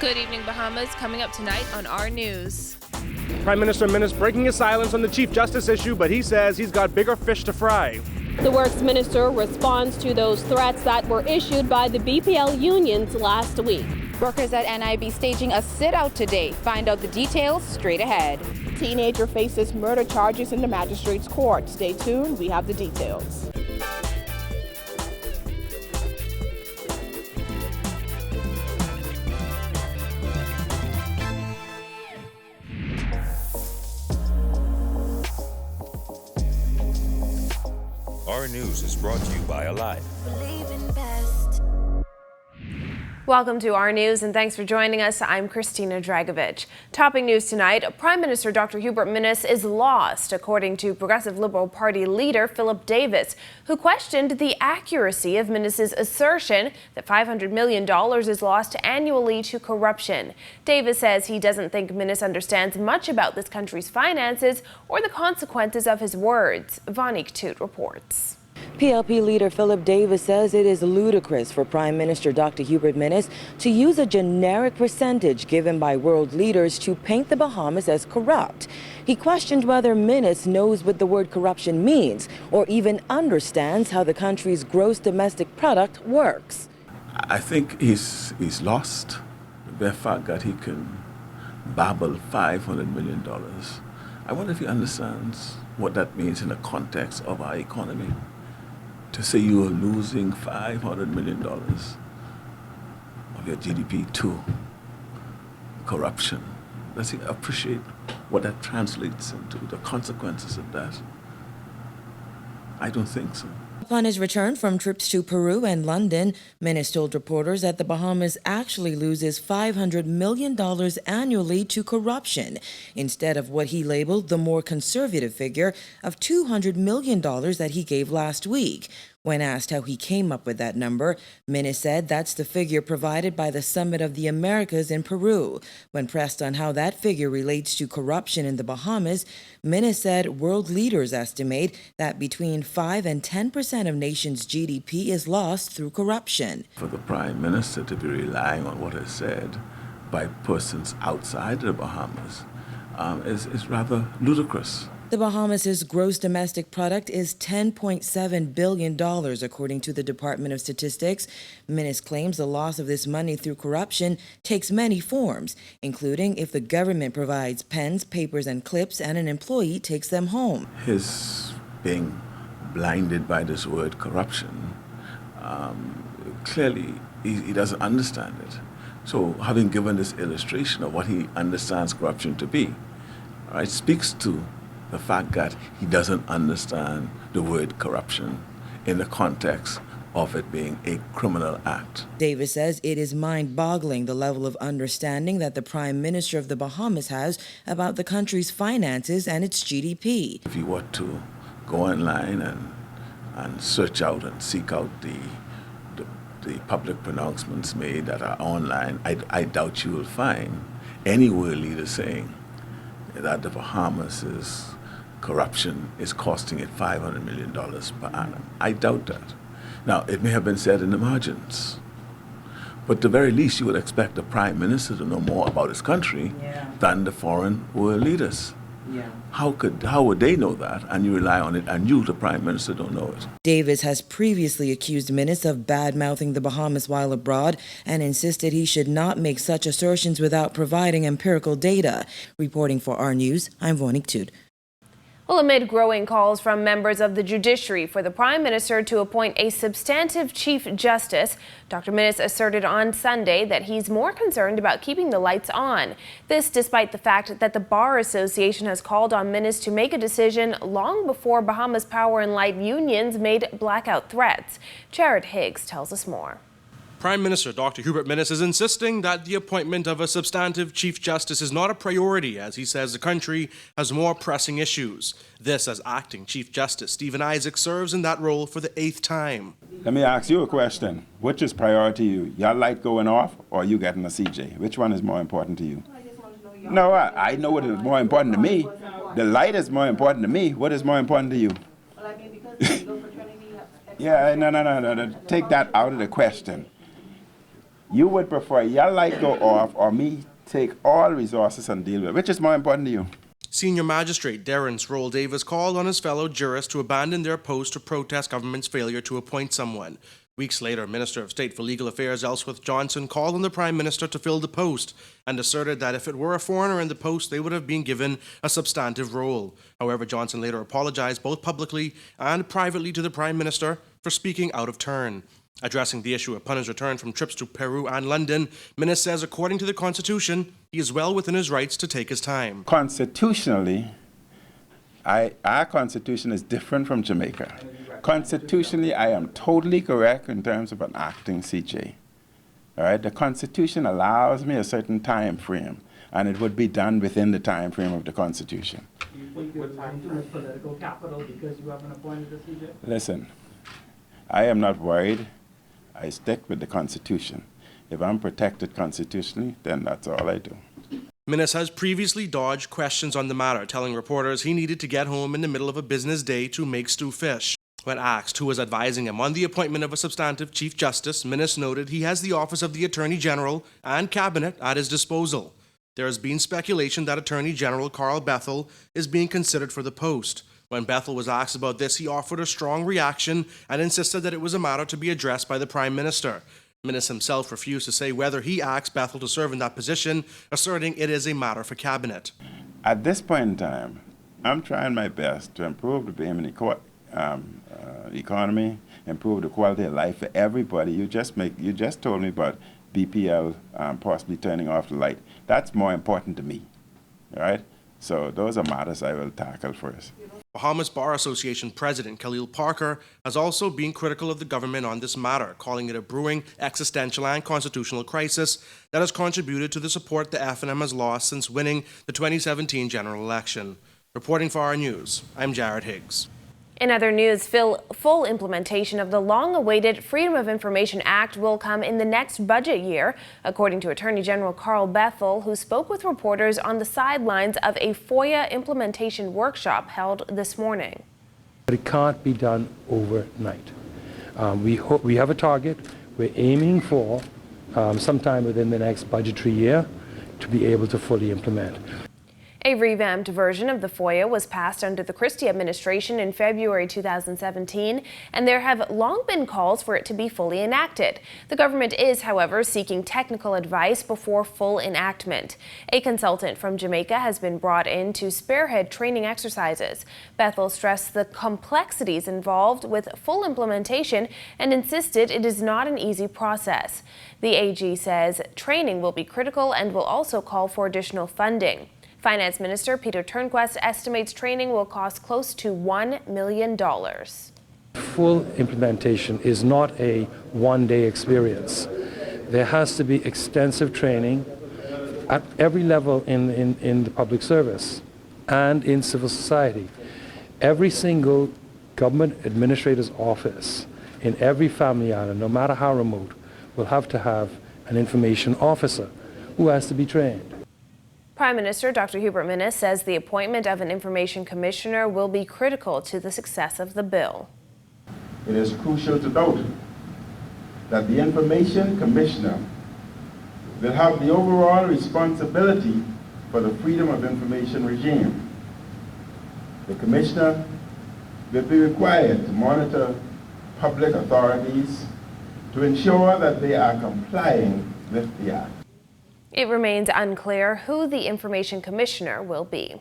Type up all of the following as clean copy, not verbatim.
Good evening, Bahamas, coming up tonight on our news. Prime Minister Minnis breaking his silence on the Chief Justice issue, but he says he's got bigger fish to fry. The Works Minister responds to those threats that were issued by the BPL unions last week. Workers at NIB staging a sit-out today. Find out the details straight ahead. Teenager faces murder charges in the magistrates' court. Stay tuned, we have the details. Our news is brought to you by Alive. Welcome to our news and thanks for joining us. I'm Christina Dragovich. Topping news tonight, Prime Minister Dr. Hubert Minnis is lost, according to Progressive Liberal Party leader Philip Davis, who questioned the accuracy of Minnis's assertion that $500 million is lost annually to corruption. Davis says he doesn't think Minnis understands much about this country's finances or the consequences of his words. Vonique Toot reports. PLP leader Philip Davis says it is ludicrous for Prime Minister Dr. Hubert Minnis to use a generic percentage given by world leaders to paint the Bahamas as corrupt. He questioned whether Minnis knows what the word corruption means or even understands how the country's gross domestic product works. I think he's lost the fact that he can babble $500 million. I wonder if he understands what that means in the context of our economy. To say you are losing $500 million of your GDP to corruption. Does he appreciate what that translates into, the consequences of that? I don't think so. Upon his return from trips to Peru and London, Minnis told reporters that the Bahamas actually loses $500 million annually to corruption, instead of what he labeled the more conservative figure of $200 million that he gave last week. When asked how he came up with that number, Minnis said that's the figure provided by the Summit of the Americas in Peru. When pressed on how that figure relates to corruption in the Bahamas, Minnis said world leaders estimate that between 5 and 10% of nations' GDP is lost through corruption. For the Prime Minister to be relying on what is said by persons outside the Bahamas is rather ludicrous. The Bahamas' gross domestic product is $10.7 billion, according to the Department of Statistics. Minnis claims the loss of this money through corruption takes many forms, including if the government provides pens, papers, and clips and an employee takes them home. His being blinded by this word corruption, clearly he doesn't understand it. So having given this illustration of what he understands corruption to be, right, speaks to the fact that he doesn't understand the word corruption in the context of it being a criminal act. Davis says it is mind-boggling the level of understanding that the Prime Minister of the Bahamas has about the country's finances and its GDP. If you were to go online and search out and seek out the public pronouncements made that are online, I doubt you will find any world leader saying that the Bahamas' corruption is costing it $500 million per annum. I doubt that. Now, it may have been said in the margins, but at the very least you would expect the Prime Minister to know more about his country than the foreign world leaders. How would they know that, and you rely on it, and you, the Prime Minister, don't know it? Davis has previously accused Minnis of bad-mouthing the Bahamas while abroad and insisted he should not make such assertions without providing empirical data. Reporting for our news, I'm Vonique Toot. Well, amid growing calls from members of the judiciary for the Prime Minister to appoint a substantive Chief Justice, Dr. Minnis asserted on Sunday that he's more concerned about keeping the lights on. This despite the fact that the Bar Association has called on Minnis to make a decision long before Bahamas Power and Light unions made blackout threats. Jared Higgs tells us more. Prime Minister Dr. Hubert Minnis is insisting that the appointment of a substantive Chief Justice is not a priority, as he says the country has more pressing issues. This as acting Chief Justice Stephen Isaac serves in that role for the 8th time. Let me ask you a question. Which is priority to you? Your light going off or you getting a CJ? Which one is more important to you? No, I know what is more important to me. The light is more important to me. What is more important to you? Yeah, no. Take that out of the question. You would prefer your light go off or me take all resources and deal with it? Which is more important to you? Senior Magistrate Darren Sroll Davis called on his fellow jurists to abandon their post to protest government's failure to appoint someone. Weeks later, Minister of State for Legal Affairs Ellsworth Johnson called on the Prime Minister to fill the post and asserted that if it were a foreigner in the post, they would have been given a substantive role. However, Johnson later apologized both publicly and privately to the Prime Minister for speaking out of turn. Addressing the issue upon his return from trips to Peru and London, Minnis says according to the Constitution, he is well within his rights to take his time. Constitutionally, our Constitution is different from Jamaica. Constitutionally, I am totally correct in terms of an acting CJ. All right, the Constitution allows me a certain time frame, and it would be done within the time frame of the Constitution. Do you think you're trying to much political capital because you haven't appointed a CJ? Listen, I am not worried. I stick with the Constitution. If I'm protected constitutionally, then that's all I do. Minnis has previously dodged questions on the matter, telling reporters he needed to get home in the middle of a business day to make stew fish. When asked who was advising him on the appointment of a substantive Chief Justice, Minnis noted he has the Office of the Attorney General and Cabinet at his disposal. There has been speculation that Attorney General Carl Bethel is being considered for the post. When Bethel was asked about this, he offered a strong reaction and insisted that it was a matter to be addressed by the Prime Minister. Minnis himself refused to say whether he asked Bethel to serve in that position, asserting it is a matter for Cabinet. At this point in time, I'm trying my best to improve the Bahamian economy, improve the quality of life for everybody. You just told me about BPL possibly turning off the light. That's more important to me, all right? So those are matters I will tackle first. Bahamas Bar Association President Khalil Parker has also been critical of the government on this matter, calling it a brewing existential and constitutional crisis that has contributed to the support the FNM has lost since winning the 2017 general election. Reporting for our news, I'm Jared Higgs. In other news, full implementation of the long-awaited Freedom of Information Act will come in the next budget year, according to Attorney General Carl Bethel, who spoke with reporters on the sidelines of a FOIA implementation workshop held this morning. But it can't be done overnight. We have a target. We're aiming for sometime within the next budgetary year to be able to fully implement. A revamped version of the FOIA was passed under the Christie administration in February 2017, and there have long been calls for it to be fully enacted. The government is, however, seeking technical advice before full enactment. A consultant from Jamaica has been brought in to spearhead training exercises. Bethel stressed the complexities involved with full implementation and insisted it is not an easy process. The AG says training will be critical and will also call for additional funding. Finance Minister Peter Turnquest estimates training will cost close to $1 million. Full implementation is not a one-day experience. There has to be extensive training at every level in the public service and in civil society. Every single government administrator's office in every family island, no matter how remote, will have to have an information officer who has to be trained. Prime Minister Dr. Hubert Minnis says the appointment of an information commissioner will be critical to the success of the bill. It is crucial to note that the information commissioner will have the overall responsibility for the freedom of information regime. The commissioner will be required to monitor public authorities to ensure that they are complying with the Act. It remains unclear who the information commissioner will be.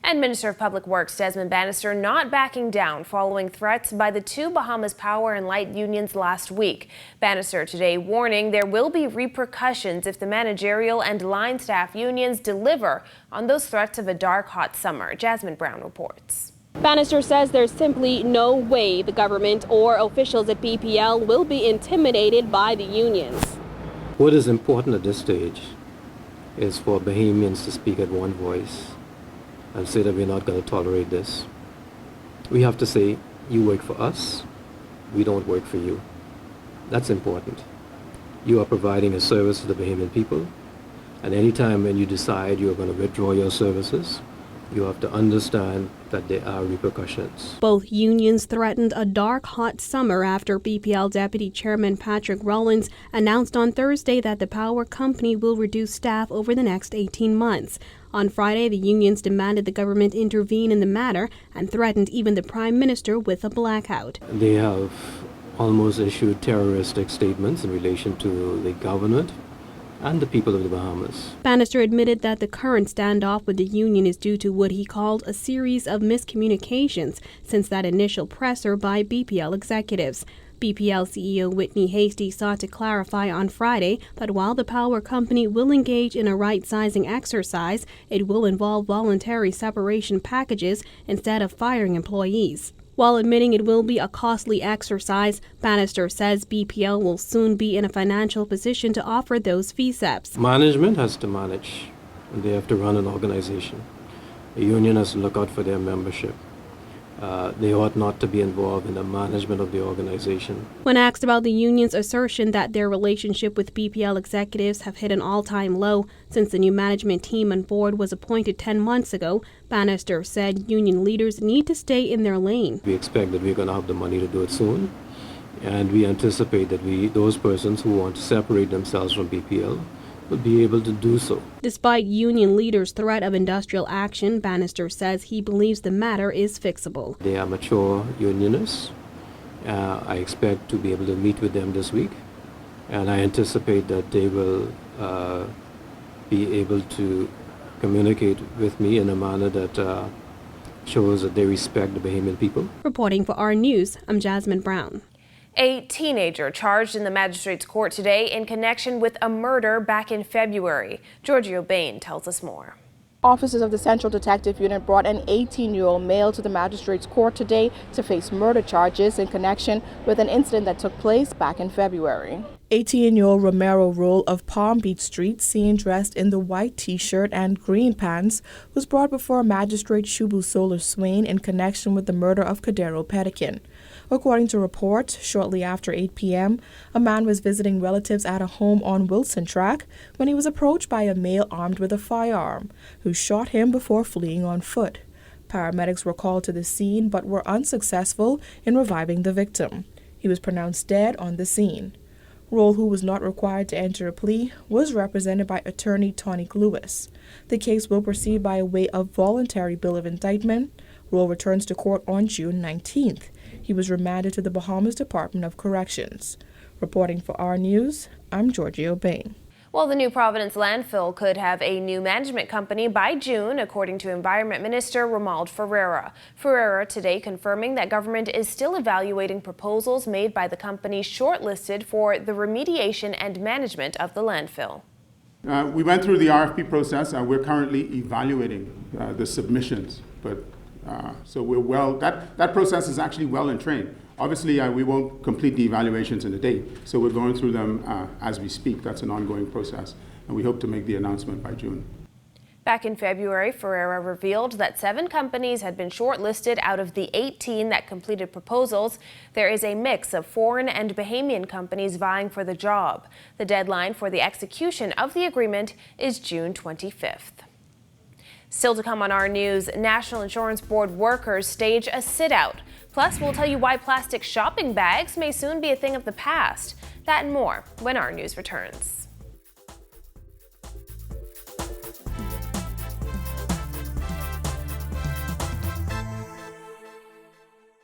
And Minister of Public Works Desmond Bannister not backing down following threats by the two Bahamas Power and Light unions last week. Bannister today warning there will be repercussions if the managerial and line staff unions deliver on those threats of a dark, hot summer. Jasmine Brown reports. Bannister says there's simply no way the government or officials at BPL will be intimidated by the unions. What is important at this stage is for Bahamians to speak at one voice and say that we're not going to tolerate this. We have to say, you work for us, we don't work for you. That's important. You are providing a service to the Bahamian people, and anytime when you decide you're going to withdraw your services You have to understand that there are repercussions. Both unions threatened a dark, hot summer after BPL Deputy Chairman Patrick Rollins announced on Thursday that the power company will reduce staff over the next 18 months. On Friday, the unions demanded the government intervene in the matter and threatened even the Prime Minister with a blackout. They have almost issued terroristic statements in relation to the government and the people of the Bahamas. Bannister admitted that the current standoff with the union is due to what he called a series of miscommunications since that initial presser by BPL executives. BPL CEO Whitney Hastie sought to clarify on Friday that while the power company will engage in a right-sizing exercise, it will involve voluntary separation packages instead of firing employees. While admitting it will be a costly exercise, Bannister says BPL will soon be in a financial position to offer those fee steps. Management has to manage, and they have to run an organization. The union has to look out for their membership. They ought not to be involved in the management of the organization. When asked about the union's assertion that their relationship with BPL executives have hit an all-time low since the new management team and board was appointed 10 months ago, Bannister said union leaders need to stay in their lane. We expect that we're going to have the money to do it soon, and we anticipate that those persons who want to separate themselves from BPL will be able to do so. Despite union leaders' threat of industrial action, Bannister says he believes the matter is fixable. They are mature unionists. I expect to be able to meet with them this week, and I anticipate that they will be able to communicate with me in a manner that shows that they respect the Bahamian people. Reporting for our News, I'm Jasmine Brown. A teenager charged in the magistrates' court today in connection with a murder back in February. Giorgio Bain tells us more. Officers of the Central Detective Unit brought an 18-year-old male to the magistrates' court today to face murder charges in connection with an incident that took place back in February. 18-year-old Romero Roll of Palm Beach Street, seen dressed in the white t-shirt and green pants, was brought before Magistrate Shubu Solar Swain in connection with the murder of Cadero Pedikin. According to reports, shortly after 8 p.m., a man was visiting relatives at a home on Wilson Track when he was approached by a male armed with a firearm, who shot him before fleeing on foot. Paramedics were called to the scene but were unsuccessful in reviving the victim. He was pronounced dead on the scene. Roll, who was not required to enter a plea, was represented by attorney Tonique Lewis. The case will proceed by way of voluntary bill of indictment. Roll returns to court on June 19th. He was remanded to the Bahamas Department of Corrections. Reporting for our News, I'm Giorgio Bain. Well, the New Providence landfill could have a new management company by June, according to Environment Minister Romuald Ferreira. Ferreira today confirming that government is still evaluating proposals made by the company shortlisted for the remediation and management of the landfill. We went through the RFP process. We're currently evaluating the submissions, but so we're that process is actually well in train. Obviously, we won't complete the evaluations in a day, so we're going through them as we speak. That's an ongoing process, and we hope to make the announcement by June. Back in February, Ferreira revealed that 7 companies had been shortlisted out of the 18 that completed proposals. There is a mix of foreign and Bahamian companies vying for the job. The deadline for the execution of the agreement is June 25th. Still to come on our News, National Insurance Board workers stage a sit-out. Plus, we'll tell you why plastic shopping bags may soon be a thing of the past. That and more when our News returns.